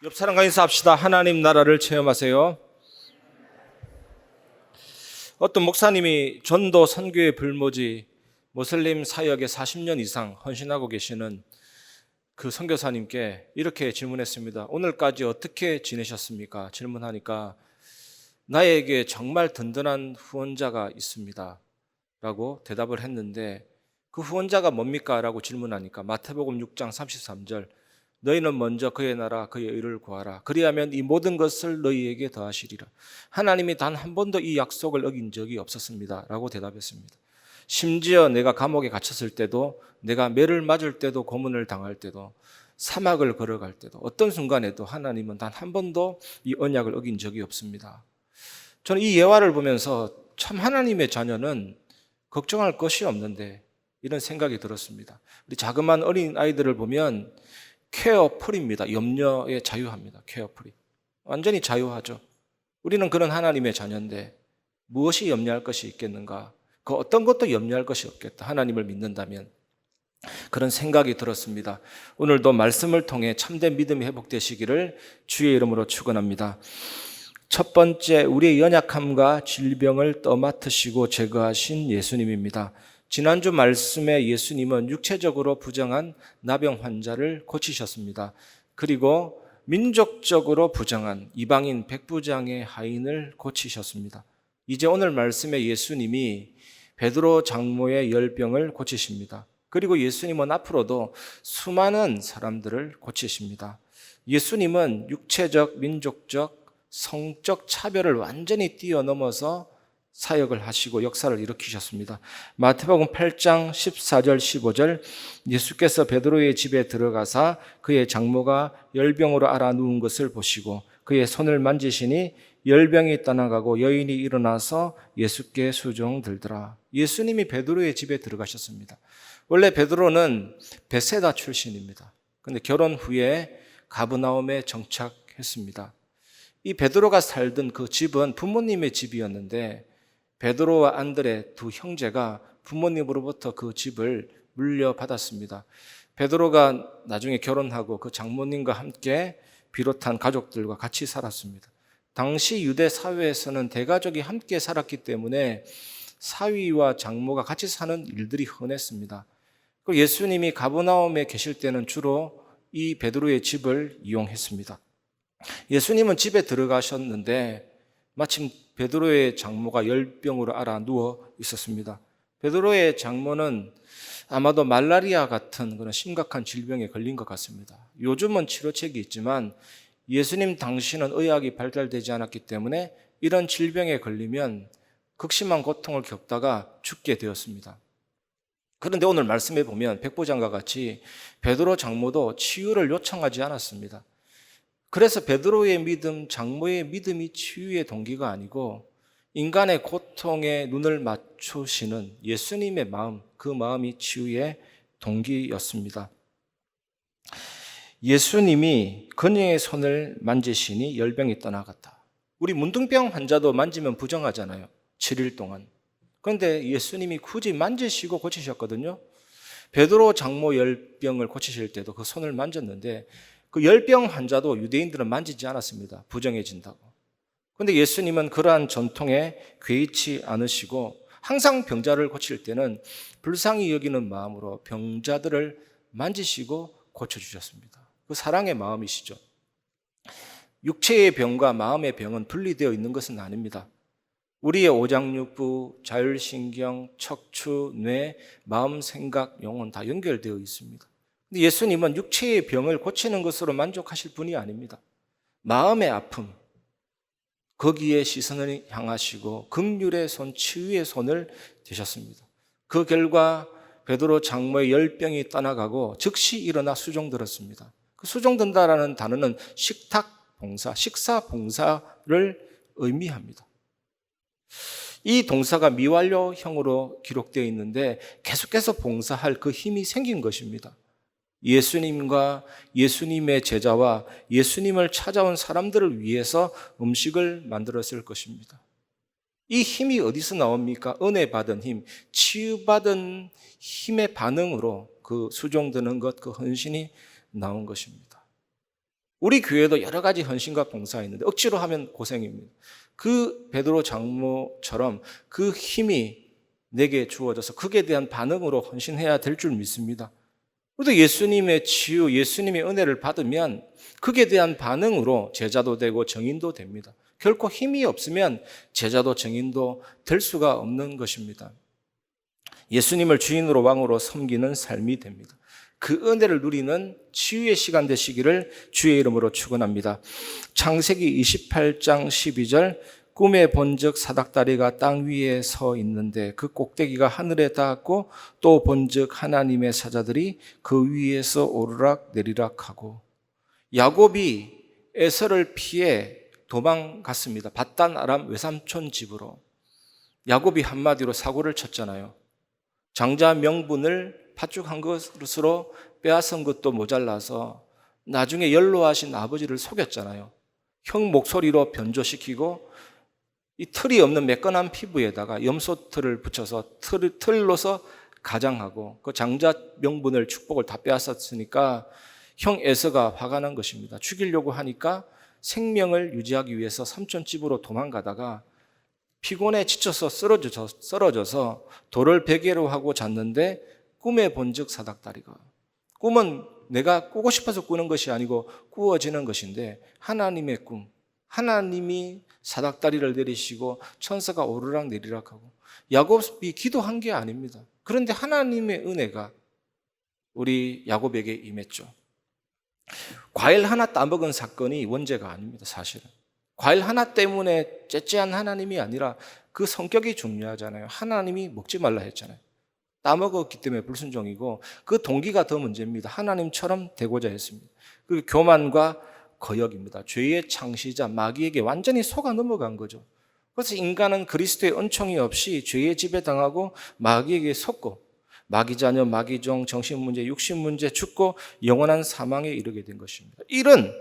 옆 사람과 인사합시다. 하나님 나라를 체험하세요. 어떤 목사님이 전도 선교의 불모지 모슬림 사역에 40년 이상 헌신하고 계시는 그 선교사님께 이렇게 질문했습니다. 오늘까지 어떻게 지내셨습니까? 질문하니까 나에게 정말 든든한 후원자가 있습니다 라고 대답을 했는데, 그 후원자가 뭡니까? 라고 질문하니까 마태복음 6장 33절, 너희는 먼저 그의 나라 그의 의를 구하라. 그리하면 이 모든 것을 너희에게 더하시리라. 하나님이 단 한 번도 이 약속을 어긴 적이 없었습니다 라고 대답했습니다. 심지어 내가 감옥에 갇혔을 때도, 내가 매를 맞을 때도, 고문을 당할 때도, 사막을 걸어갈 때도, 어떤 순간에도 하나님은 단 한 번도 이 언약을 어긴 적이 없습니다. 저는 이 예화를 보면서 참 하나님의 자녀는 걱정할 것이 없는데 이런 생각이 들었습니다. 우리 자그마한 어린 아이들을 보면 케어프리입니다. 염려에 자유합니다. 케어프리. 완전히 자유하죠. 우리는 그런 하나님의 자녀인데 무엇이 염려할 것이 있겠는가? 그 어떤 것도 염려할 것이 없겠다. 하나님을 믿는다면. 그런 생각이 들었습니다. 오늘도 말씀을 통해 참된 믿음이 회복되시기를 주의 이름으로 축원합니다. 첫 번째, 우리의 연약함과 질병을 떠맡으시고 제거하신 예수님입니다. 지난주 말씀에 예수님은 육체적으로 부정한 나병 환자를 고치셨습니다. 그리고 민족적으로 부정한 이방인 백부장의 하인을 고치셨습니다. 이제 오늘 말씀에 예수님이 베드로 장모의 열병을 고치십니다. 그리고 예수님은 앞으로도 수많은 사람들을 고치십니다. 예수님은 육체적, 민족적, 성적 차별을 완전히 뛰어넘어서 사역을 하시고 역사를 일으키셨습니다. 마태복음 8장 14절 15절, 예수께서 베드로의 집에 들어가사 그의 장모가 열병으로 앓아 누운 것을 보시고 그의 손을 만지시니 열병이 떠나가고 여인이 일어나서 예수께 수종들더라. 예수님이 베드로의 집에 들어가셨습니다. 원래 베드로는 베세다 출신입니다. 그런데 결혼 후에 가브나움에 정착했습니다. 이 베드로가 살던 그 집은 부모님의 집이었는데 베드로와 안드레 두 형제가 부모님으로부터 그 집을 물려받았습니다. 베드로가 나중에 결혼하고 그 장모님과 함께 비롯한 가족들과 같이 살았습니다. 당시 유대 사회에서는 대가족이 함께 살았기 때문에 사위와 장모가 같이 사는 일들이 흔했습니다. 예수님이 가버나움에 계실 때는 주로 이 베드로의 집을 이용했습니다. 예수님은 집에 들어가셨는데 마침 베드로의 장모가 열병으로 앓아 누워 있었습니다. 베드로의 장모는 아마도 말라리아 같은 그런 심각한 질병에 걸린 것 같습니다. 요즘은 치료책이 있지만 예수님 당시는 의학이 발달되지 않았기 때문에 이런 질병에 걸리면 극심한 고통을 겪다가 죽게 되었습니다. 그런데 오늘 말씀에 보면 백부장과 같이 베드로 장모도 치유를 요청하지 않았습니다. 그래서 베드로의 믿음, 장모의 믿음이 치유의 동기가 아니고 인간의 고통에 눈을 맞추시는 예수님의 마음, 그 마음이 치유의 동기였습니다. 예수님이 그녀의 손을 만지시니 열병이 떠나갔다. 우리 문둥병 환자도 만지면 부정하잖아요. 7일 동안. 그런데 예수님이 굳이 만지시고 고치셨거든요. 베드로 장모 열병을 고치실 때도 그 손을 만졌는데 그 열병 환자도 유대인들은 만지지 않았습니다. 부정해진다고. 그런데 예수님은 그러한 전통에 개의치 않으시고 항상 병자를 고칠 때는 불쌍히 여기는 마음으로 병자들을 만지시고 고쳐주셨습니다. 그 사랑의 마음이시죠. 육체의 병과 마음의 병은 분리되어 있는 것은 아닙니다. 우리의 오장육부, 자율신경, 척추, 뇌, 마음, 생각, 영혼 다 연결되어 있습니다. 근데 예수님은 육체의 병을 고치는 것으로 만족하실 분이 아닙니다. 마음의 아픔, 거기에 시선을 향하시고 긍휼의 손, 치유의 손을 대셨습니다. 그 결과 베드로 장모의 열병이 떠나가고 즉시 일어나 수종들었습니다. 그 수종든다라는 단어는 식탁 봉사, 식사 봉사를 의미합니다. 이 동사가 미완료형으로 기록되어 있는데 계속해서 봉사할 그 힘이 생긴 것입니다. 예수님과 예수님의 제자와 예수님을 찾아온 사람들을 위해서 음식을 만들었을 것입니다. 이 힘이 어디서 나옵니까? 은혜 받은 힘, 치유받은 힘의 반응으로 그 수종드는 것, 그 헌신이 나온 것입니다. 우리 교회도 여러 가지 헌신과 봉사가 있는데 억지로 하면 고생입니다. 그 베드로 장로처럼 그 힘이 내게 주어져서 그에 대한 반응으로 헌신해야 될 줄 믿습니다. 우리도 예수님의 치유, 예수님의 은혜를 받으면 그에 대한 반응으로 제자도 되고 정인도 됩니다. 결코 힘이 없으면 제자도 정인도 될 수가 없는 것입니다. 예수님을 주인으로 왕으로 섬기는 삶이 됩니다. 그 은혜를 누리는 치유의 시간 되시기를 주의 이름으로 축원합니다. 창세기 28장 12절 꿈에 본즉 사닥다리가 땅 위에 서 있는데 그 꼭대기가 하늘에 닿았고 또 본즉 하나님의 사자들이 그 위에서 오르락 내리락 하고 야곱이 에서를 피해 도망갔습니다. 밧단 아람 외삼촌 집으로. 야곱이 한마디로 사고를 쳤잖아요. 장자 명분을 파죽한 것으로 빼앗은 것도 모자라서 나중에 연로하신 아버지를 속였잖아요. 형 목소리로 변조시키고 이 털이 없는 매끈한 피부에다가 염소털을 붙여서 틀로서 가장하고 그 장자 명분을 축복을 다 빼앗았으니까 형 에서가 화가 난 것입니다. 죽이려고 하니까 생명을 유지하기 위해서 삼촌 집으로 도망가다가 피곤에 지쳐서 쓰러져서 돌을 베개로 하고 잤는데 꿈에 본즉 사닥다리가. 꿈은 내가 꾸고 싶어서 꾸는 것이 아니고 꾸어지는 것인데 하나님의 꿈. 하나님이 사닥다리를 내리시고 천사가 오르락 내리락 하고 야곱이 기도한 게 아닙니다. 그런데 하나님의 은혜가 우리 야곱에게 임했죠. 과일 하나 따먹은 사건이 원죄가 아닙니다. 사실은. 과일 하나 때문에 째째한 하나님이 아니라 그 성격이 중요하잖아요. 하나님이 먹지 말라 했잖아요. 따먹었기 때문에 불순종이고 그 동기가 더 문제입니다. 하나님처럼 되고자 했습니다. 그 교만과 거역입니다. 죄의 창시자 마귀에게 완전히 속아 넘어간 거죠. 그래서 인간은 그리스도의 은총이 없이 죄의 지배당하고 마귀에게 속고 마귀 자녀, 마귀 종, 정신 문제, 육신 문제 죽고 영원한 사망에 이르게 된 것입니다. 이런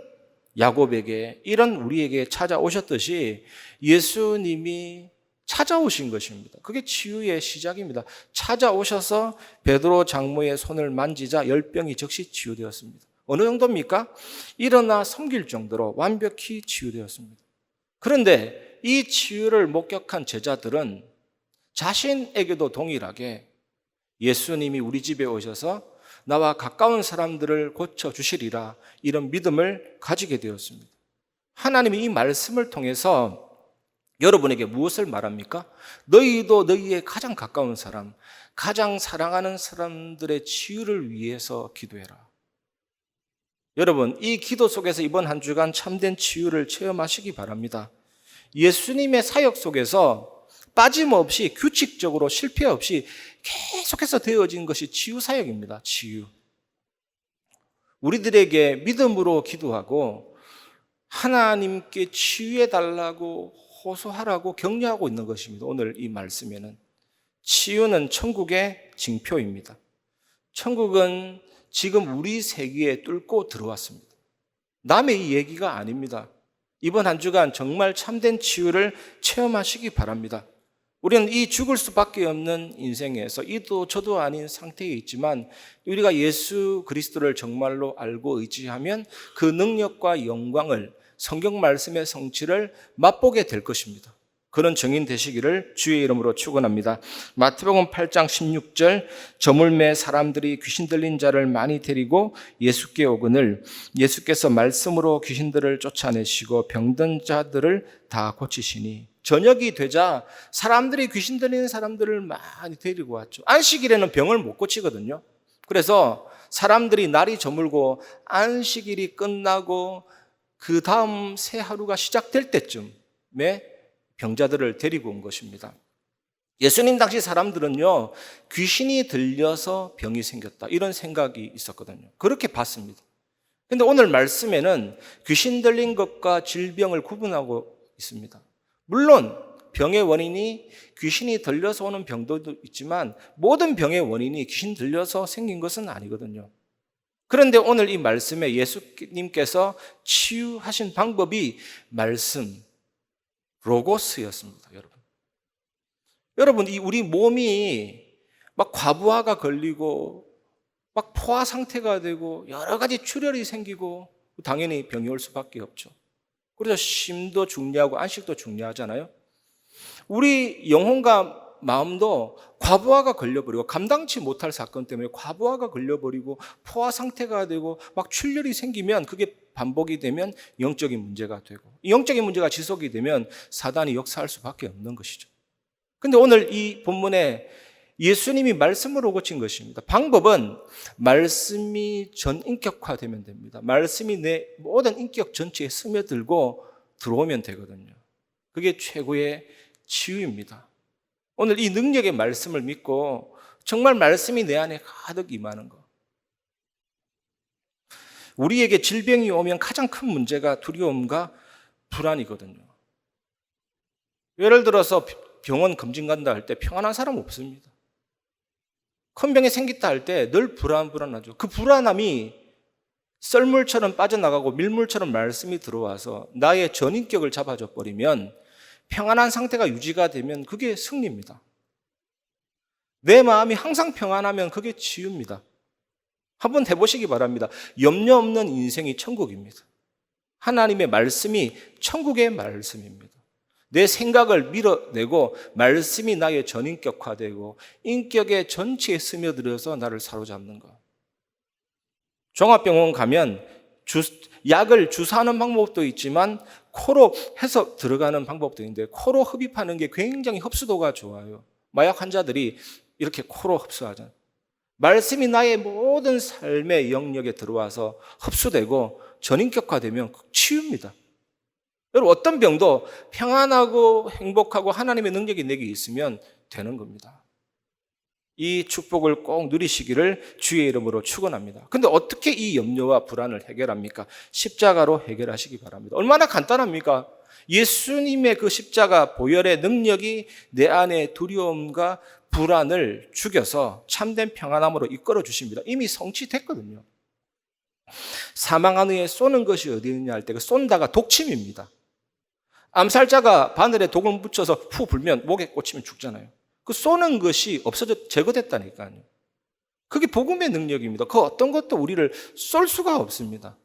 야곱에게, 이런 우리에게 찾아오셨듯이 예수님이 찾아오신 것입니다. 그게 치유의 시작입니다. 찾아오셔서 베드로 장모의 손을 만지자 열병이 즉시 치유되었습니다. 어느 정도입니까? 일어나 섬길 정도로 완벽히 치유되었습니다. 그런데 이 치유를 목격한 제자들은 자신에게도 동일하게 예수님이 우리 집에 오셔서 나와 가까운 사람들을 고쳐주시리라 이런 믿음을 가지게 되었습니다. 하나님이 이 말씀을 통해서 여러분에게 무엇을 말합니까? 너희도 너희의 가장 가까운 사람, 가장 사랑하는 사람들의 치유를 위해서 기도해라. 여러분, 이 기도 속에서 이번 한 주간 참된 치유를 체험하시기 바랍니다. 예수님의 사역 속에서 빠짐없이 규칙적으로 실패 없이 계속해서 되어진 것이 치유 사역입니다. 치유. 우리들에게 믿음으로 기도하고 하나님께 치유해 달라고 호소하라고 격려하고 있는 것입니다. 오늘 이 말씀에는 치유는 천국의 징표입니다. 천국은 지금 우리 세계에 뚫고 들어왔습니다. 남의 이 얘기가 아닙니다. 이번 한 주간 정말 참된 치유를 체험하시기 바랍니다. 우리는 이 죽을 수밖에 없는 인생에서 이도 저도 아닌 상태에 있지만 우리가 예수 그리스도를 정말로 알고 의지하면 그 능력과 영광을 성경 말씀의 성취를 맛보게 될 것입니다. 그런 증인 되시기를 주의 이름으로 축원합니다. 마태복음 8장 16절 저물매 사람들이 귀신 들린 자를 많이 데리고 예수께 오거늘 예수께서 말씀으로 귀신들을 쫓아내시고 병든 자들을 다 고치시니 저녁이 되자 사람들이 귀신 들리는 사람들을 많이 데리고 왔죠. 안식일에는 병을 못 고치거든요. 그래서 사람들이 날이 저물고 안식일이 끝나고 그 다음 새 하루가 시작될 때쯤에 병자들을 데리고 온 것입니다. 예수님 당시 사람들은요, 귀신이 들려서 병이 생겼다 이런 생각이 있었거든요. 그렇게 봤습니다. 그런데 오늘 말씀에는 귀신 들린 것과 질병을 구분하고 있습니다. 물론 병의 원인이 귀신이 들려서 오는 병도 있지만 모든 병의 원인이 귀신 들려서 생긴 것은 아니거든요. 그런데 오늘 이 말씀에 예수님께서 치유하신 방법이 말씀, 로고스였습니다, 여러분. 여러분, 우리 몸이 막 과부하가 걸리고 막 포화 상태가 되고 여러 가지 출혈이 생기고 당연히 병이 올 수밖에 없죠. 그래서 쉼도 중요하고 안식도 중요하잖아요. 우리 영혼과 마음도 과부하가 걸려버리고 감당치 못할 사건 때문에 과부하가 걸려버리고 포화 상태가 되고 막 출혈이 생기면 그게 반복이 되면 영적인 문제가 되고 이 영적인 문제가 지속이 되면 사단이 역사할 수밖에 없는 것이죠. 근데 오늘 이 본문에 예수님이 말씀으로 고친 것입니다. 방법은 말씀이 전인격화되면 됩니다. 말씀이 내 모든 인격 전체에 스며들고 들어오면 되거든요. 그게 최고의 치유입니다. 오늘 이 능력의 말씀을 믿고 정말 말씀이 내 안에 가득 임하는 것. 우리에게 질병이 오면 가장 큰 문제가 두려움과 불안이거든요. 예를 들어서 병원 검진 간다 할 때 평안한 사람 없습니다. 큰 병이 생겼다 할 때 늘 불안하죠. 그 불안함이 썰물처럼 빠져나가고 밀물처럼 말씀이 들어와서 나의 전인격을 잡아줘 버리면 평안한 상태가 유지가 되면 그게 승리입니다. 내 마음이 항상 평안하면 그게 치유입니다. 한번 해보시기 바랍니다. 염려 없는 인생이 천국입니다. 하나님의 말씀이 천국의 말씀입니다. 내 생각을 밀어내고 말씀이 나의 전인격화되고 인격의 전체에 스며들어서 나를 사로잡는 것. 종합병원 가면 약을 주사하는 방법도 있지만 코로 해서 들어가는 방법도 있는데 코로 흡입하는 게 굉장히 흡수도가 좋아요. 마약 환자들이 이렇게 코로 흡수하잖아요. 말씀이 나의 모든 삶의 영역에 들어와서 흡수되고 전인격화되면 치유입니다. 여러분 어떤 병도 평안하고 행복하고 하나님의 능력이 내게 있으면 되는 겁니다. 이 축복을 꼭 누리시기를 주의 이름으로 축원합니다. 근데 어떻게 이 염려와 불안을 해결합니까? 십자가로 해결하시기 바랍니다. 얼마나 간단합니까? 예수님의 그 십자가 보혈의 능력이 내 안에 두려움과 불안을 죽여서 참된 평안함으로 이끌어 주십니다. 이미 성취됐거든요. 사망한 후에 쏘는 것이 어디 있느냐 할 때 그 쏜다가 독침입니다. 암살자가 바늘에 독을 묻혀서 후 불면 목에 꽂히면 죽잖아요. 그 쏘는 것이 없어져 제거됐다니까요. 그게 복음의 능력입니다. 그 어떤 것도 우리를 쏠 수가 없습니다.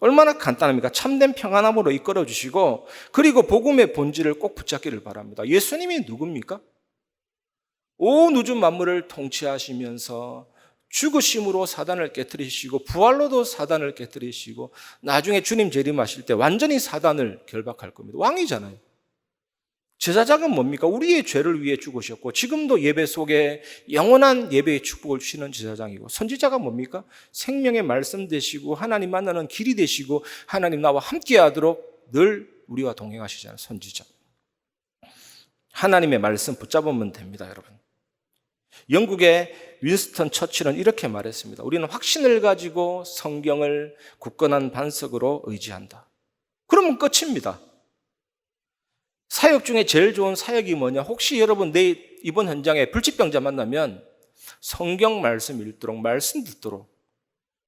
얼마나 간단합니까? 참된 평안함으로 이끌어 주시고 그리고 복음의 본질을 꼭 붙잡기를 바랍니다. 예수님이 누굽니까? 온 우주 만물을 통치하시면서 죽으심으로 사단을 깨뜨리시고 부활로도 사단을 깨뜨리시고 나중에 주님 재림하실 때 완전히 사단을 결박할 겁니다. 왕이잖아요. 제사장은 뭡니까? 우리의 죄를 위해 죽으셨고 지금도 예배 속에 영원한 예배의 축복을 주시는 제사장이고 선지자가 뭡니까? 생명의 말씀 되시고 하나님 만나는 길이 되시고 하나님 나와 함께하도록 늘 우리와 동행하시잖아요. 선지자. 하나님의 말씀 붙잡으면 됩니다, 여러분. 영국의 윈스턴 처칠은 이렇게 말했습니다. 우리는 확신을 가지고 성경을 굳건한 반석으로 의지한다. 그러면 끝입니다. 사역 중에 제일 좋은 사역이 뭐냐? 혹시 여러분 내일 이번 현장에 불치병자 만나면 성경 말씀 읽도록 말씀 듣도록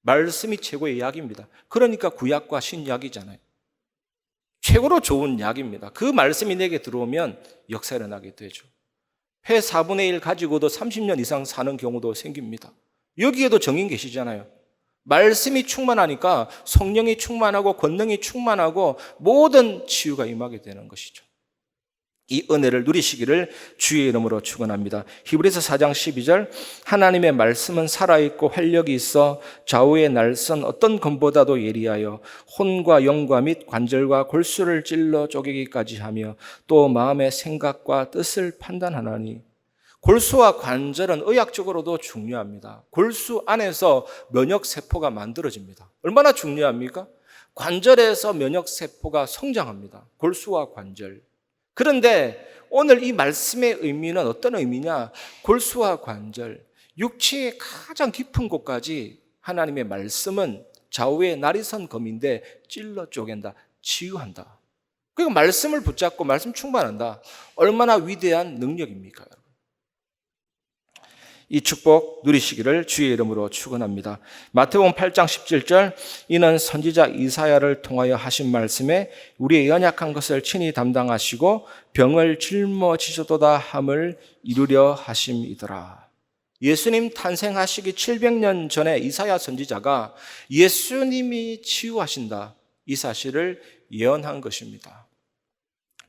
말씀이 최고의 약입니다. 그러니까 구약과 신약이잖아요. 최고로 좋은 약입니다. 그 말씀이 내게 들어오면 역사 일어나게 되죠. 회 4분의 1 가지고도 30년 이상 사는 경우도 생깁니다. 여기에도 정인 계시잖아요. 말씀이 충만하니까 성령이 충만하고 권능이 충만하고 모든 치유가 임하게 되는 것이죠. 이 은혜를 누리시기를 주의 이름으로 축원합니다. 히브리서 4장 12절 하나님의 말씀은 살아있고 활력이 있어 좌우의 날선 어떤 검보다도 예리하여 혼과 영과 및 관절과 골수를 찔러 쪼개기까지 하며 또 마음의 생각과 뜻을 판단하나니. 골수와 관절은 의학적으로도 중요합니다. 골수 안에서 면역세포가 만들어집니다. 얼마나 중요합니까? 관절에서 면역세포가 성장합니다. 골수와 관절. 그런데 오늘 이 말씀의 의미는 어떤 의미냐? 골수와 관절, 육체의 가장 깊은 곳까지 하나님의 말씀은 좌우의 날이선 검인데 찔러 쪼갠다, 치유한다. 그리고 말씀을 붙잡고 말씀 충만한다. 얼마나 위대한 능력입니까, 여러분? 이 축복 누리시기를 주의 이름으로 축원합니다. 마태복음 8장 17절 이는 선지자 이사야를 통하여 하신 말씀에 우리의 연약한 것을 친히 담당하시고 병을 짊어지셨도다 함을 이루려 하심이더라. 예수님 탄생하시기 700년 전에 이사야 선지자가 예수님이 치유하신다, 이 사실을 예언한 것입니다.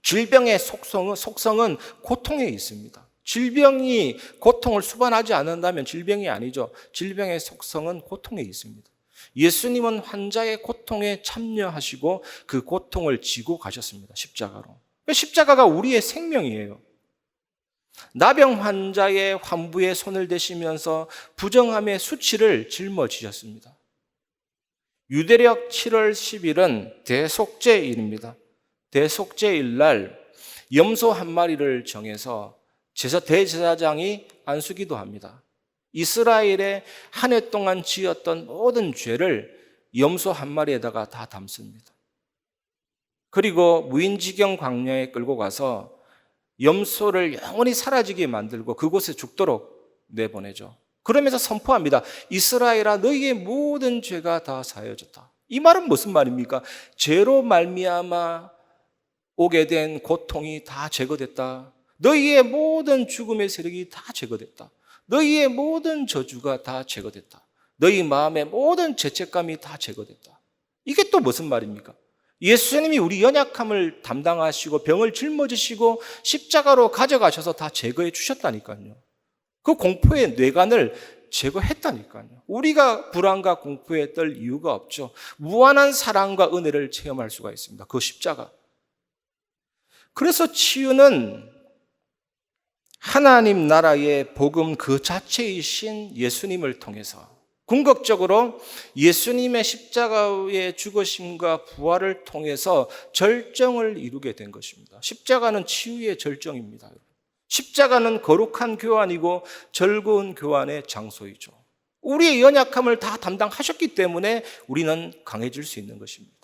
질병의 속성은 고통에 있습니다. 질병이 고통을 수반하지 않는다면 질병이 아니죠. 질병의 속성은 고통에 있습니다. 예수님은 환자의 고통에 참여하시고 그 고통을 지고 가셨습니다. 십자가로. 십자가가 우리의 생명이에요. 나병 환자의 환부에 손을 대시면서 부정함의 수치를 짊어지셨습니다. 유대력 7월 10일은 대속죄일입니다. 대속죄일 날 염소 한 마리를 정해서 대제사장이 안수기도 합니다. 이스라엘의 한 해 동안 지었던 모든 죄를 염소 한 마리에다가 다 담습니다. 그리고 무인지경 광야에 끌고 가서 염소를 영원히 사라지게 만들고 그곳에 죽도록 내보내죠. 그러면서 선포합니다. 이스라엘아, 너희의 모든 죄가 다 사해졌다. 이 말은 무슨 말입니까? 죄로 말미암아 오게 된 고통이 다 제거됐다. 너희의 모든 죽음의 세력이 다 제거됐다. 너희의 모든 저주가 다 제거됐다. 너희 마음의 모든 죄책감이 다 제거됐다. 이게 또 무슨 말입니까? 예수님이 우리 연약함을 담당하시고 병을 짊어지시고 십자가로 가져가셔서 다 제거해 주셨다니까요. 그 공포의 뇌관을 제거했다니까요. 우리가 불안과 공포에 떨 이유가 없죠. 무한한 사랑과 은혜를 체험할 수가 있습니다. 그 십자가. 그래서 치유는 하나님 나라의 복음 그 자체이신 예수님을 통해서 궁극적으로 예수님의 십자가의 죽으심과 부활을 통해서 절정을 이루게 된 것입니다. 십자가는 치유의 절정입니다. 십자가는 거룩한 교환이고 즐거운 교환의 장소이죠. 우리의 연약함을 다 담당하셨기 때문에 우리는 강해질 수 있는 것입니다.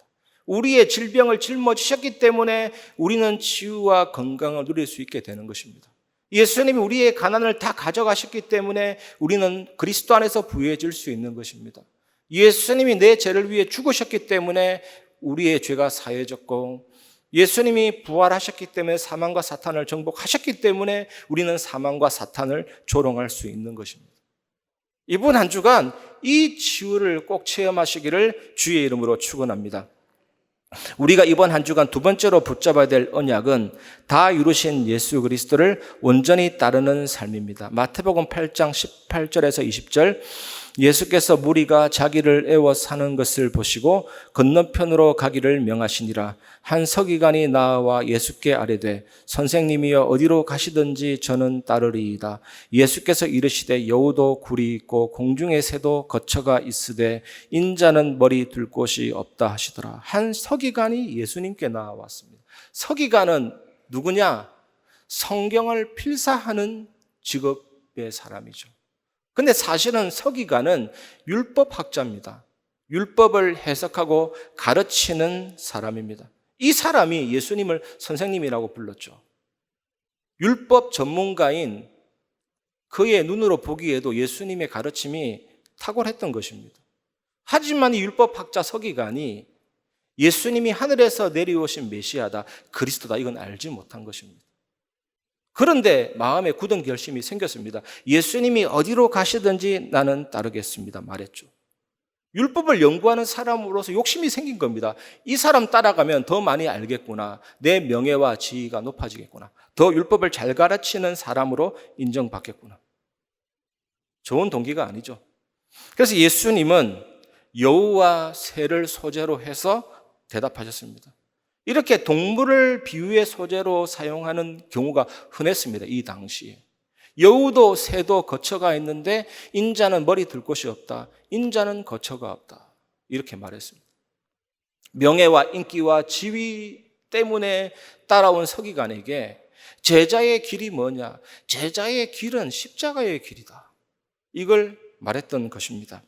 우리의 질병을 짊어지셨기 때문에 우리는 치유와 건강을 누릴 수 있게 되는 것입니다. 예수님이 우리의 가난을 다 가져가셨기 때문에 우리는 그리스도 안에서 부유해질 수 있는 것입니다. 예수님이 내 죄를 위해 죽으셨기 때문에 우리의 죄가 사해졌고, 예수님이 부활하셨기 때문에 사망과 사탄을 정복하셨기 때문에 우리는 사망과 사탄을 조롱할 수 있는 것입니다. 이번 한 주간 이 치유를 꼭 체험하시기를 주의 이름으로 축원합니다. 우리가 이번 한 주간 두 번째로 붙잡아야 될 언약은 다 이루신 예수 그리스도를 온전히 따르는 삶입니다. 마태복음 8장 18절에서 20절, 예수께서 무리가 자기를 애워 사는 것을 보시고 건너편으로 가기를 명하시니라. 한 서기관이 나와 예수께 아뢰되 선생님이여 어디로 가시든지 저는 따르리이다. 예수께서 이르시되 여우도 굴이 있고 공중의 새도 거처가 있으되 인자는 머리 둘 곳이 없다 하시더라. 한 서기관이 예수님께 나왔습니다. 서기관은 누구냐? 성경을 필사하는 직업의 사람이죠. 근데 사실은 서기관은 율법학자입니다. 율법을 해석하고 가르치는 사람입니다. 이 사람이 예수님을 선생님이라고 불렀죠. 율법 전문가인 그의 눈으로 보기에도 예수님의 가르침이 탁월했던 것입니다. 하지만 이 율법학자 서기관이 예수님이 하늘에서 내려오신 메시아다, 그리스도다, 이건 알지 못한 것입니다. 그런데 마음에 굳은 결심이 생겼습니다. 예수님이 어디로 가시든지 나는 따르겠습니다 말했죠. 율법을 연구하는 사람으로서 욕심이 생긴 겁니다. 이 사람 따라가면 더 많이 알겠구나. 내 명예와 지위가 높아지겠구나. 더 율법을 잘 가르치는 사람으로 인정받겠구나. 좋은 동기가 아니죠. 그래서 예수님은 여우와 새를 소재로 해서 대답하셨습니다. 이렇게 동물을 비유의 소재로 사용하는 경우가 흔했습니다. 이 당시에. 여우도 새도 거처가 있는데 인자는 머리 둘 곳이 없다. 인자는 거처가 없다. 이렇게 말했습니다. 명예와 인기와 지위 때문에 따라온 서기관에게 제자의 길이 뭐냐? 제자의 길은 십자가의 길이다. 이걸 말했던 것입니다.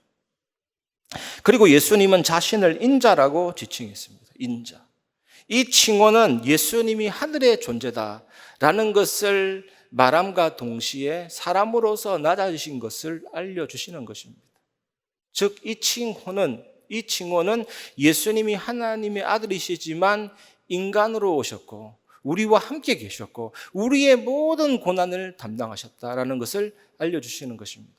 그리고 예수님은 자신을 인자라고 지칭했습니다. 인자. 이 칭호는 예수님이 하늘의 존재다라는 것을 말함과 동시에 사람으로서 낮아지신 것을 알려주시는 것입니다. 즉, 이 칭호는 예수님이 하나님의 아들이시지만 인간으로 오셨고 우리와 함께 계셨고 우리의 모든 고난을 담당하셨다라는 것을 알려주시는 것입니다.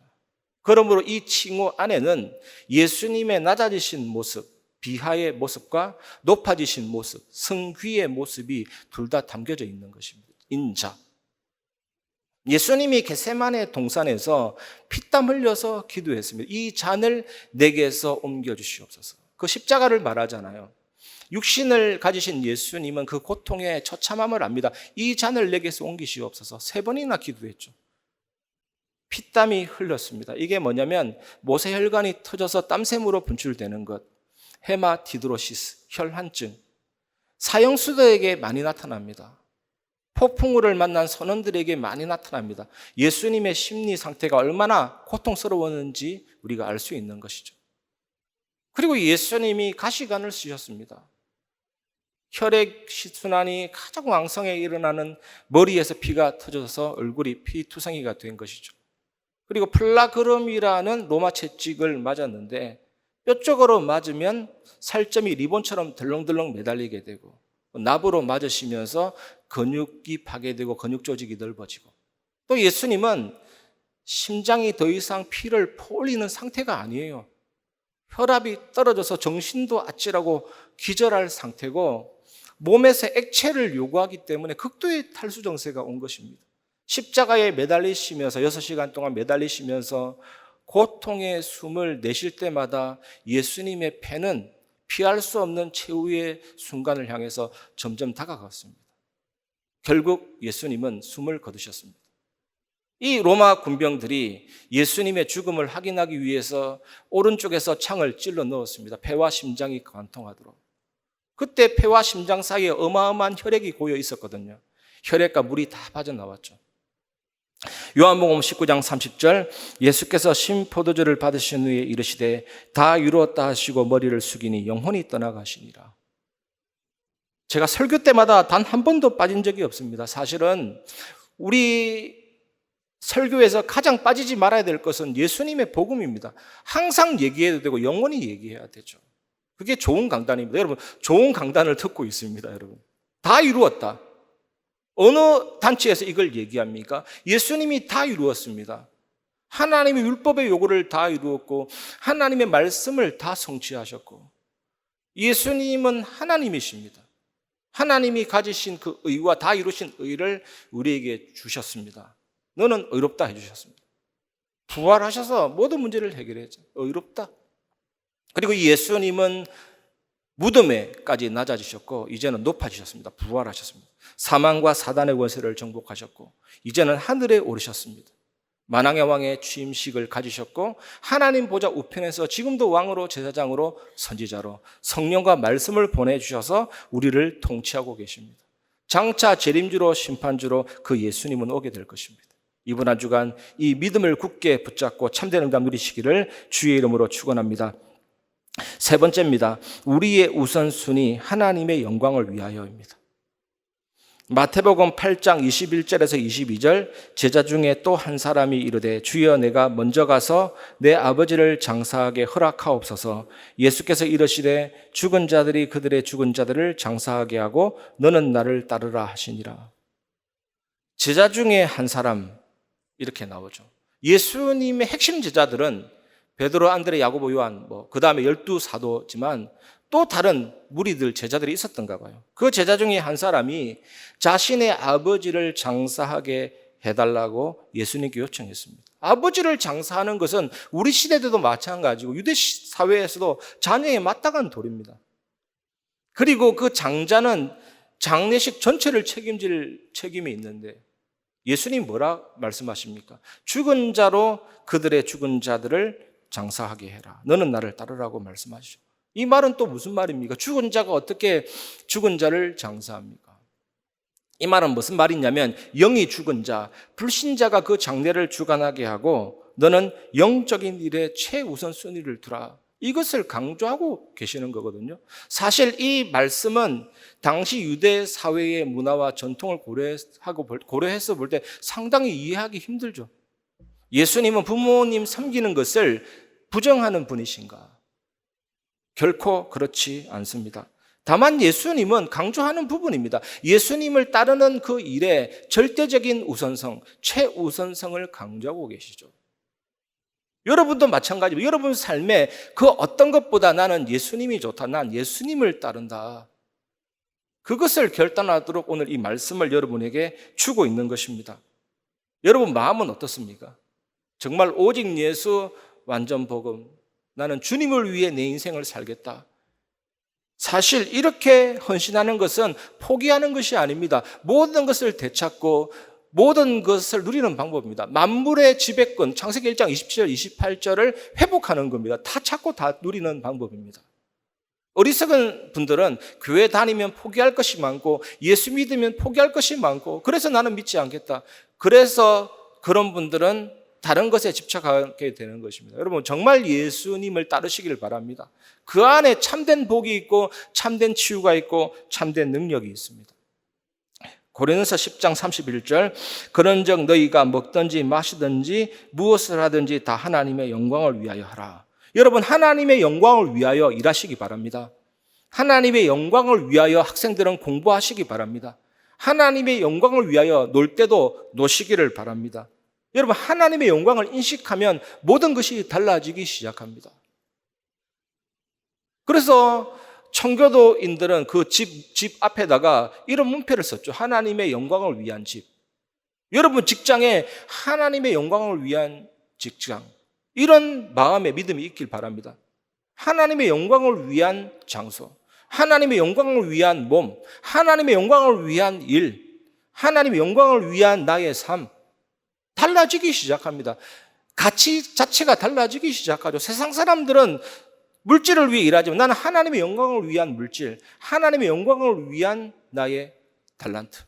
그러므로 이 칭호 안에는 예수님의 낮아지신 모습, 비하의 모습과 높아지신 모습, 승귀의 모습이 둘 다 담겨져 있는 것입니다. 인자. 예수님이 겟세마네 동산에서 피땀 흘려서 기도했습니다. 이 잔을 내게서 옮겨주시옵소서. 그 십자가를 말하잖아요. 육신을 가지신 예수님은 그 고통의 처참함을 압니다. 이 잔을 내게서 옮기시옵소서. 3번이나 기도했죠. 피땀이 흘렀습니다. 이게 뭐냐면 모세혈관이 터져서 땀샘으로 분출되는 것, 헤마티드로시스, 혈환증, 사형수들에게 많이 나타납니다. 폭풍우를 만난 선원들에게 많이 나타납니다. 예수님의 심리 상태가 얼마나 고통스러웠는지 우리가 알 수 있는 것이죠. 그리고 예수님이 가시관을 쓰셨습니다. 혈액순환이 가장 왕성하게 일어나는 머리에서 피가 터져서 얼굴이 피투성이가 된 것이죠. 그리고 플라그럼이라는 로마 채찍을 맞았는데 뼈 쪽으로 맞으면 살점이 리본처럼 덜렁덜렁 매달리게 되고, 납으로 맞으시면서 근육이 파괴되고 근육 조직이 넓어지고, 또 예수님은 심장이 더 이상 피를 퍼올리는 상태가 아니에요. 혈압이 떨어져서 정신도 아찔하고 기절할 상태고 몸에서 액체를 요구하기 때문에 극도의 탈수 증세가 온 것입니다. 십자가에 매달리시면서 6시간 동안 매달리시면서 고통의 숨을 내쉴 때마다 예수님의 폐는 피할 수 없는 최후의 순간을 향해서 점점 다가갔습니다. 결국 예수님은 숨을 거두셨습니다. 이 로마 군병들이 예수님의 죽음을 확인하기 위해서 오른쪽에서 창을 찔러 넣었습니다. 폐와 심장이 관통하도록. 그때 폐와 심장 사이에 어마어마한 혈액이 고여 있었거든요. 혈액과 물이 다 빠져나왔죠. 요한복음 19장 30절, 예수께서 신포도주를 받으신 후에 이르시되 다 이루었다 하시고 머리를 숙이니 영혼이 떠나가시니라. 제가 설교 때마다 단 한 번도 빠진 적이 없습니다. 사실은 우리 설교에서 가장 빠지지 말아야 될 것은 예수님의 복음입니다. 항상 얘기해도 되고 영원히 얘기해야 되죠. 그게 좋은 강단입니다. 여러분, 좋은 강단을 듣고 있습니다. 여러분, 다 이루었다. 어느 단체에서 이걸 얘기합니까? 예수님이 다 이루었습니다. 하나님의 율법의 요구를 다 이루었고 하나님의 말씀을 다 성취하셨고, 예수님은 하나님이십니다. 하나님이 가지신 그 의와 다 이루신 의를 우리에게 주셨습니다. 너는 의롭다 해주셨습니다. 부활하셔서 모든 문제를 해결했죠. 의롭다. 그리고 예수님은 무덤에까지 낮아지셨고 이제는 높아지셨습니다. 부활하셨습니다. 사망과 사단의 권세를 정복하셨고 이제는 하늘에 오르셨습니다. 만왕의 왕의 취임식을 가지셨고 하나님 보좌 우편에서 지금도 왕으로, 제사장으로, 선지자로 성령과 말씀을 보내주셔서 우리를 통치하고 계십니다. 장차 재림주로 심판주로 그 예수님은 오게 될 것입니다. 이번 한 주간 이 믿음을 굳게 붙잡고 참된 응답 누리시기를 주의 이름으로 축원합니다. 3번째입니다. 우리의 우선순위 하나님의 영광을 위하여입니다. 마태복음 8장 21절에서 22절, 제자 중에 또 한 사람이 이르되 주여 내가 먼저 가서 내 아버지를 장사하게 허락하옵소서. 예수께서 이르시되 죽은 자들이 그들의 죽은 자들을 장사하게 하고 너는 나를 따르라 하시니라. 제자 중에 한 사람, 이렇게 나오죠. 예수님의 핵심 제자들은 베드로, 안드레, 야고보, 요한, 그 다음에 12사도지만 또 다른 무리들, 제자들이 있었던가 봐요. 그 제자 중에 한 사람이 자신의 아버지를 장사하게 해달라고 예수님께 요청했습니다. 아버지를 장사하는 것은 우리 시대에도 마찬가지고 유대 사회에서도 자녀에 마땅한 도리입니다. 그리고 그 장자는 장례식 전체를 책임질 책임이 있는데 예수님 뭐라 말씀하십니까? 죽은 자로 그들의 죽은 자들을 장사하게 해라. 너는 나를 따르라고 말씀하시죠. 이 말은 또 무슨 말입니까? 죽은 자가 어떻게 죽은 자를 장사합니까? 이 말은 무슨 말이냐면 영이 죽은 자, 불신자가 그 장례를 주관하게 하고 너는 영적인 일에 최우선순위를 두라. 이것을 강조하고 계시는 거거든요. 사실 이 말씀은 당시 유대 사회의 문화와 전통을 고려해서 볼 때 상당히 이해하기 힘들죠. 예수님은 부모님 섬기는 것을 부정하는 분이신가? 결코 그렇지 않습니다. 다만 예수님은 강조하는 부분입니다. 예수님을 따르는 그 일에 절대적인 우선성, 최우선성을 강조하고 계시죠. 여러분도 마찬가지로 여러분 삶에 그 어떤 것보다 나는 예수님이 좋다. 난 예수님을 따른다. 그것을 결단하도록 오늘 이 말씀을 여러분에게 주고 있는 것입니다. 여러분 마음은 어떻습니까? 정말 오직 예수 완전 복음. 나는 주님을 위해 내 인생을 살겠다. 사실 이렇게 헌신하는 것은 포기하는 것이 아닙니다. 모든 것을 되찾고 모든 것을 누리는 방법입니다. 만물의 지배권, 창세기 1장 27절, 28절을 회복하는 겁니다. 다 찾고 다 누리는 방법입니다. 어리석은 분들은 교회 다니면 포기할 것이 많고 예수 믿으면 포기할 것이 많고 그래서 나는 믿지 않겠다. 그래서 그런 분들은 다른 것에 집착하게 되는 것입니다. 여러분 정말 예수님을 따르시길 바랍니다. 그 안에 참된 복이 있고 참된 치유가 있고 참된 능력이 있습니다. 고린도서 10장 31절 그런즉 너희가 먹든지 마시든지 무엇을 하든지 다 하나님의 영광을 위하여 하라. 여러분 하나님의 영광을 위하여 일하시기 바랍니다. 하나님의 영광을 위하여 학생들은 공부하시기 바랍니다. 하나님의 영광을 위하여 놀 때도 노시기를 바랍니다. 여러분 하나님의 영광을 인식하면 모든 것이 달라지기 시작합니다. 그래서 청교도인들은 그 집 앞에다가 이런 문패를 썼죠. 하나님의 영광을 위한 집. 여러분 직장에 하나님의 영광을 위한 직장. 이런 마음의 믿음이 있길 바랍니다. 하나님의 영광을 위한 장소. 하나님의 영광을 위한 몸. 하나님의 영광을 위한 일. 하나님의 영광을 위한 나의 삶. 달라지기 시작합니다. 가치 자체가 달라지기 시작하죠. 세상 사람들은 물질을 위해 일하지만 나는 하나님의 영광을 위한 물질, 하나님의 영광을 위한 나의 달란트.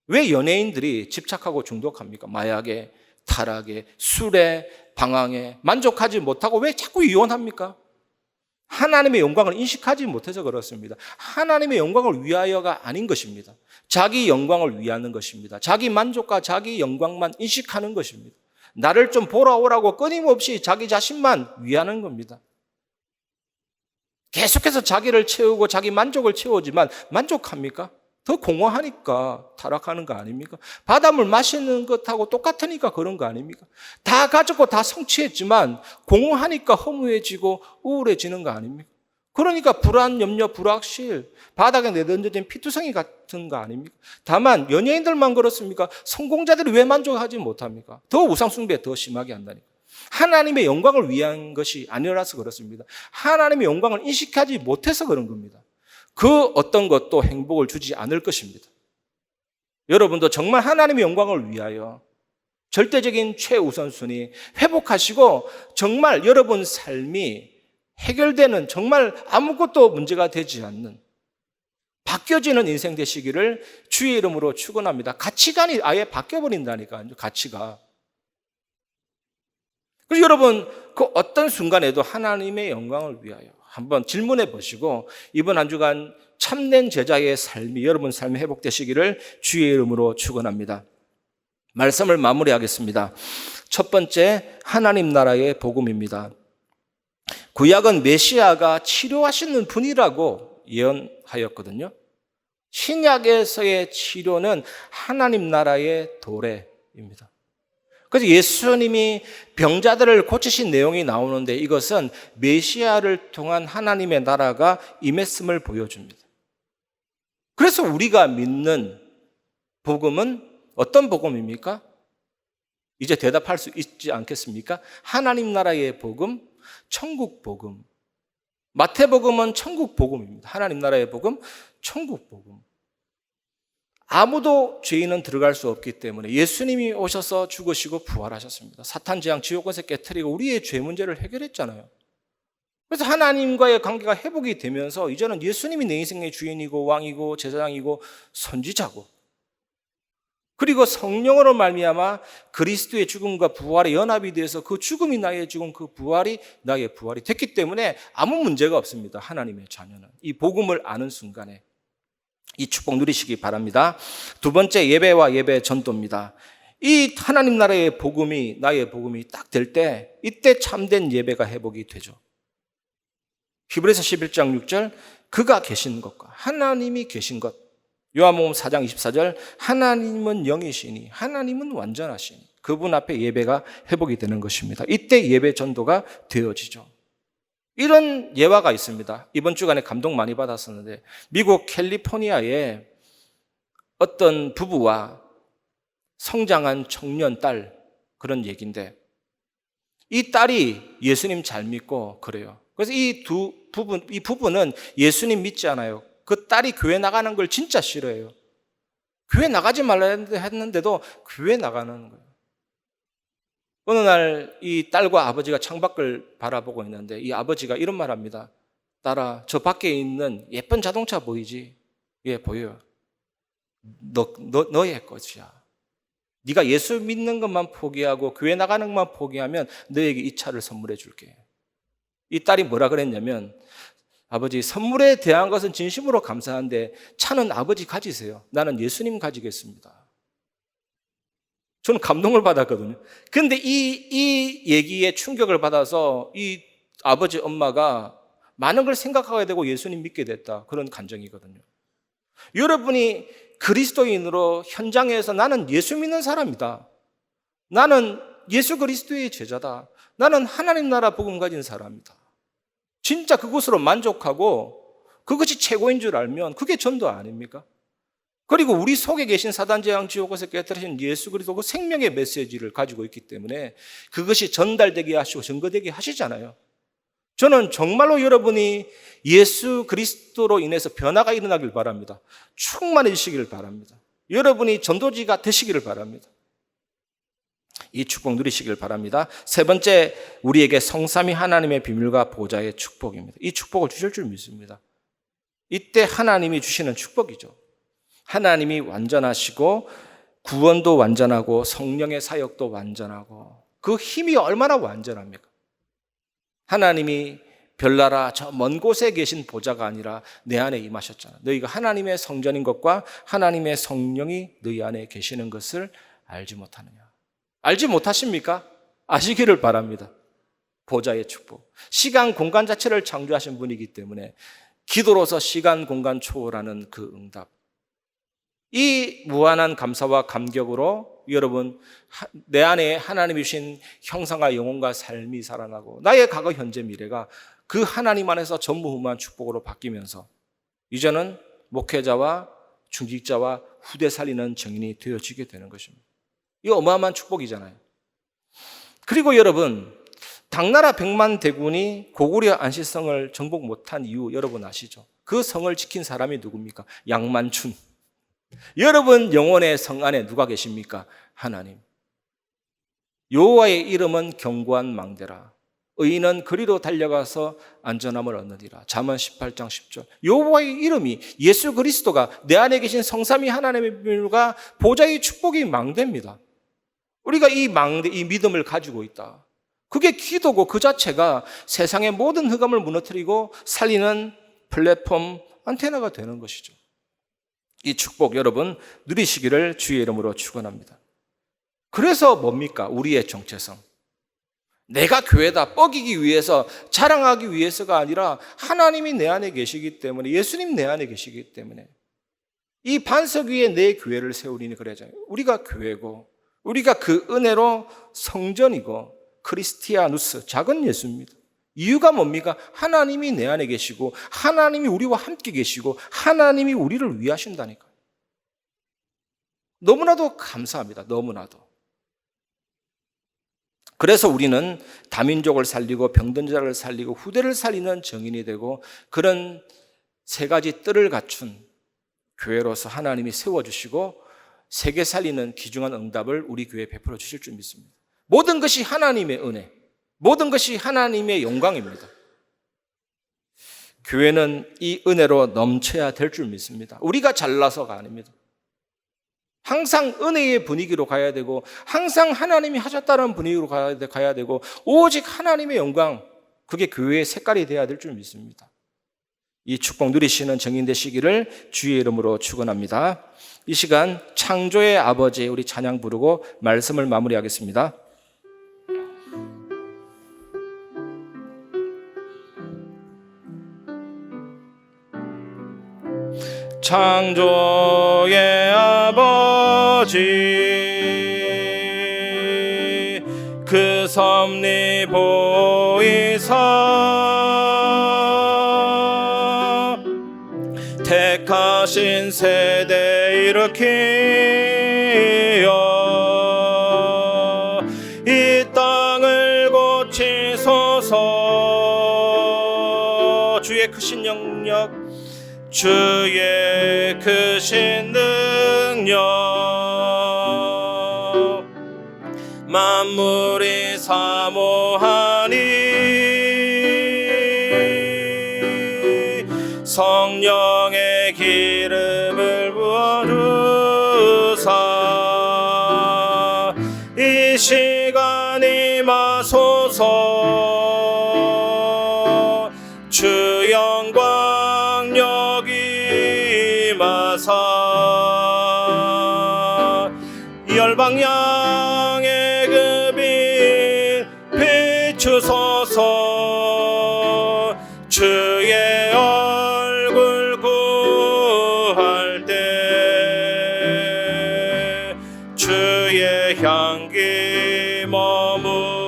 왜 연예인들이 집착하고 중독합니까? 마약에, 타락에, 술에, 방황에 만족하지 못하고 왜 자꾸 이혼합니까? 하나님의 영광을 인식하지 못해서 그렇습니다. 하나님의 영광을 위하여가 아닌 것입니다. 자기 영광을 위하는 것입니다. 자기 만족과 자기 영광만 인식하는 것입니다. 나를 좀 보러 오라고 끊임없이 자기 자신만 위하는 겁니다. 계속해서 자기를 채우고 자기 만족을 채우지만 만족합니까? 더 공허하니까 타락하는 거 아닙니까? 바닷물 마시는 것하고 똑같으니까 그런 거 아닙니까? 다 가졌고 다 성취했지만 공허하니까 허무해지고 우울해지는 거 아닙니까? 그러니까 불안, 염려, 불확실, 바닥에 내던져진 피투성이 같은 거 아닙니까? 다만 연예인들만 그렇습니까? 성공자들이 왜 만족하지 못합니까? 더 우상숭배 더 심하게 한다니까. 하나님의 영광을 위한 것이 아니라서 그렇습니다. 하나님의 영광을 인식하지 못해서 그런 겁니다. 그 어떤 것도 행복을 주지 않을 것입니다. 여러분도 정말 하나님의 영광을 위하여 절대적인 최우선순위 회복하시고 정말 여러분 삶이 해결되는 정말 아무것도 문제가 되지 않는 바뀌어지는 인생 되시기를 주의 이름으로 축원합니다. 가치관이 아예 바뀌어버린다니까요. 가치가. 그래서 여러분 그 어떤 순간에도 하나님의 영광을 위하여 한번 질문해 보시고 이번 한 주간 참된 제자의 삶이 여러분 삶에 회복되시기를 주의 이름으로 축원합니다. 말씀을 마무리하겠습니다. 첫 번째 하나님 나라의 복음입니다. 구약은 메시아가 치료하시는 분이라고 예언하였거든요. 신약에서의 치료는 하나님 나라의 도래입니다. 그래서 예수님이 병자들을 고치신 내용이 나오는데 이것은 메시아를 통한 하나님의 나라가 임했음을 보여줍니다. 그래서 우리가 믿는 복음은 어떤 복음입니까? 이제 대답할 수 있지 않겠습니까? 하나님 나라의 복음, 천국 복음. 마태복음은 천국 복음입니다. 하나님 나라의 복음, 천국 복음. 아무도 죄인은 들어갈 수 없기 때문에 예수님이 오셔서 죽으시고 부활하셨습니다. 사탄 재앙 지옥권세 깨트리고 우리의 죄 문제를 해결했잖아요. 그래서 하나님과의 관계가 회복이 되면서 이제는 예수님이 내 인생의 주인이고 왕이고 제사장이고 선지자고 그리고 성령으로 말미암아 그리스도의 죽음과 부활의 연합이 돼서 그 죽음이 나의 죽음, 그 부활이 나의 부활이 됐기 때문에 아무 문제가 없습니다. 하나님의 자녀는 이 복음을 아는 순간에 이 축복 누리시기 바랍니다. 두 번째 예배와 예배 전도입니다. 이 하나님 나라의 복음이 나의 복음이 딱 될 때 이때 참된 예배가 회복이 되죠. 히브리서 11장 6절 그가 계신 것과 하나님이 계신 것. 요한복음 4장 24절 하나님은 영이시니 하나님은 완전하시니 그분 앞에 예배가 회복이 되는 것입니다. 이때 예배 전도가 되어지죠. 이런 예화가 있습니다. 이번 주간에 감동 많이 받았었는데 미국 캘리포니아에 어떤 부부와 성장한 청년 딸 그런 얘기인데 이 딸이 예수님 잘 믿고 그래요. 그래서 이 부부는 예수님 믿지 않아요. 그 딸이 교회 나가는 걸 진짜 싫어해요. 교회 나가지 말라 했는데도 교회 나가는 거예요. 어느 날 이 딸과 아버지가 창밖을 바라보고 있는데 이 아버지가 이런 말 합니다. 딸아, 저 밖에 있는 예쁜 자동차 보이지? 예, 보여요. 너의 것이야. 네가 예수 믿는 것만 포기하고 교회 나가는 것만 포기하면 너에게 이 차를 선물해 줄게. 이 딸이 뭐라 그랬냐면 아버지, 선물에 대한 것은 진심으로 감사한데 차는 아버지 가지세요. 나는 예수님 가지겠습니다. 저는 감동을 받았거든요. 근데 이 얘기에 충격을 받아서 이 아버지 엄마가 많은 걸 생각하게 되고 예수님 믿게 됐다. 그런 감정이거든요. 여러분이 그리스도인으로 현장에서 나는 예수 믿는 사람이다. 나는 예수 그리스도의 제자다. 나는 하나님 나라 복음 가진 사람이다. 진짜 그것으로 만족하고 그것이 최고인 줄 알면 그게 전도 아닙니까? 그리고 우리 속에 계신 사단 재앙 지옥에서 깨뜨리신 예수 그리스도 그 생명의 메시지를 가지고 있기 때문에 그것이 전달되게 하시고 증거되게 하시잖아요. 저는 정말로 여러분이 예수 그리스도로 인해서 변화가 일어나길 바랍니다. 충만해지시기를 바랍니다. 여러분이 전도지가 되시기를 바랍니다. 이 축복 누리시길 바랍니다. 세 번째, 우리에게 성삼위 하나님의 비밀과 보좌의 축복입니다. 이 축복을 주실 줄 믿습니다. 이때 하나님이 주시는 축복이죠. 하나님이 완전하시고 구원도 완전하고 성령의 사역도 완전하고 그 힘이 얼마나 완전합니까? 하나님이 별나라 저 먼 곳에 계신 보좌가 아니라 내 안에 임하셨잖아. 너희가 하나님의 성전인 것과 하나님의 성령이 너희 안에 계시는 것을 알지 못하느냐. 알지 못하십니까? 아시기를 바랍니다. 보좌의 축복. 시간, 공간 자체를 창조하신 분이기 때문에 기도로서 시간, 공간 초월하는 그 응답. 이 무한한 감사와 감격으로 여러분 내 안에 하나님이 주신 형상과 영혼과 삶이 살아나고 나의 과거, 현재, 미래가 그 하나님 안에서 전무후무한 축복으로 바뀌면서 이제는 목회자와 중직자와 후대 살리는 증인이 되어지게 되는 것입니다. 이 어마어마한 축복이잖아요. 그리고 여러분, 당나라 백만 대군이 고구려 안시성을 정복 못한 이유 여러분 아시죠? 그 성을 지킨 사람이 누굽니까? 양만춘. 여러분 영혼의 성 안에 누가 계십니까? 하나님. 여호와의 이름은 견고한 망대라. 의인은 그리로 달려가서 안전함을 얻느니라. 잠언 18장 10절. 여호와의 이름이 예수 그리스도가 내 안에 계신 성삼위 하나님의 비밀과 보좌의 축복이 망대입니다. 우리가 이 망대, 이 믿음을 가지고 있다. 그게 기도고 그 자체가 세상의 모든 흑암을 무너뜨리고 살리는 플랫폼 안테나가 되는 것이죠. 이 축복 여러분 누리시기를 주의 이름으로 축원합니다. 그래서 뭡니까? 우리의 정체성. 내가 교회다 뻐기기 위해서 자랑하기 위해서가 아니라 하나님이 내 안에 계시기 때문에 예수님 내 안에 계시기 때문에 이 반석 위에 내 교회를 세우리니 그래잖아요. 우리가 교회고 우리가 그 은혜로 성전이고 크리스티아누스 작은 예수입니다. 이유가 뭡니까? 하나님이 내 안에 계시고 하나님이 우리와 함께 계시고 하나님이 우리를 위하신다니까요. 너무나도 감사합니다. 너무나도. 그래서 우리는 다민족을 살리고 병든 자를 살리고 후대를 살리는 정인이 되고 그런 세 가지 뜰을 갖춘 교회로서 하나님이 세워주시고 세계 살리는 귀중한 응답을 우리 교회에 베풀어 주실 줄 믿습니다. 모든 것이 하나님의 은혜, 모든 것이 하나님의 영광입니다. 교회는 이 은혜로 넘쳐야 될 줄 믿습니다. 우리가 잘나서가 아닙니다. 항상 은혜의 분위기로 가야 되고 항상 하나님이 하셨다는 분위기로 가야 되고 오직 하나님의 영광, 그게 교회의 색깔이 되어야 될 줄 믿습니다. 이 축복 누리시는 정인 되시기를 주의 이름으로 축원합니다. 이 시간 창조의 아버지 우리 찬양 부르고 말씀을 마무리하겠습니다. 창조의 아버지 그 섭리 보이사 택하신 세대 일으키어 이 땅을 고치소서. 주의 크신 영역, 주의 크신 능력 만물이 사모하니 성령의 기름을 부어주사 이 시간이 마소서. 주 영광 여기 마사 열방 양의 그 빛 비추소서. 주의 얼굴 구할 때 주의 향기 머무